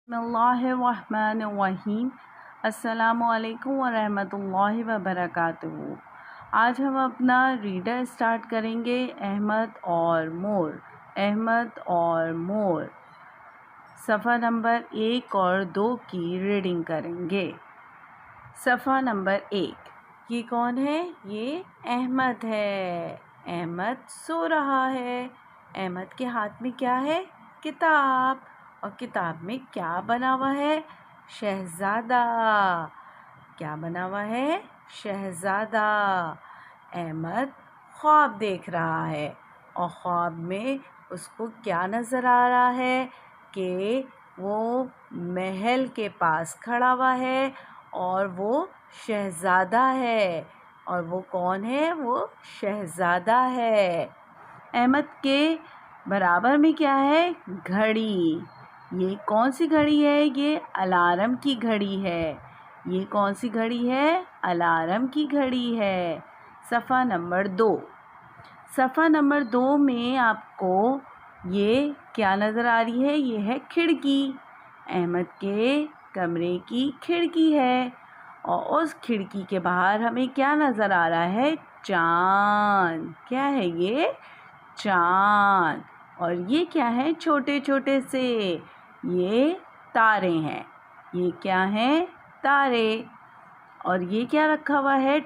बिस्मिल्लाहिर्रहमानिर्रहीम। अस्सलामुअलैकुम वरहमतुल्लाहि वबरकातुहू। आज हम अपना रीडर स्टार्ट करेंगे अहमद और मोर। अहमद और मोर सफ़ा नंबर 1 और 2 की रीडिंग करेंगे। सफ़ा नंबर 1। ये कौन है? ये अहमद है। अहमद सो रहा है। अहमद के हाथ में क्या है? किताब। और किताब में क्या बना हुआ है? शहज़ादा। क्या बना हुआ है? शहज़ादा। अहमद ख्वाब देख रहा है और ख्वाब में उसको क्या नज़र आ रहा है कि वो महल के पास खड़ा हुआ है और वो शहज़ादा है। और वो कौन है? वो शहज़ादा है। अहमद के बराबर में क्या है? घड़ी। ये कौन सी घड़ी है? ये अलार्म की घड़ी है। ये कौन सी घड़ी है? अलार्म की घड़ी है। सफ़ा नंबर 2। सफ़ा नंबर 2 में आपको ये क्या नज़र आ रही है? ये है खिड़की। अहमद के कमरे की खिड़की है और उस खिड़की के बाहर हमें क्या नज़र आ रहा है? चाँद। क्या है ये? चाँद। और ये क्या है? छोटे छोटे से ये तारे हैं। ये क्या हैं? तारे। और ये क्या रखा हुआ है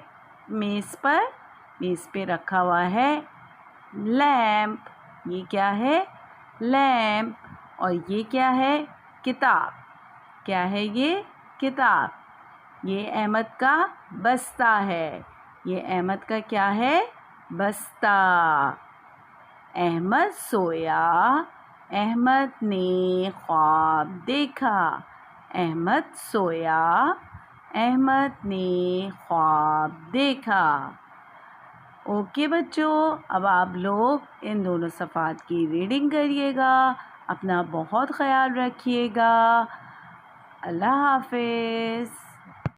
मेज़ पर? मेज़ पे रखा हुआ है लैंप। ये क्या है? लैंप। और ये क्या है? किताब। क्या है ये? किताब। ये अहमद का बस्ता है। ये अहमद का क्या है? बस्ता। अहमद सोया। अहमद ने ख्वाब देखा। अहमद सोया। अहमद ने ख्वाब देखा। ओके बच्चों, अब आप लोग इन दोनों सफ़ात की रीडिंग करिएगा। अपना बहुत ख्याल रखिएगा। अल्लाह हाफ़िज़।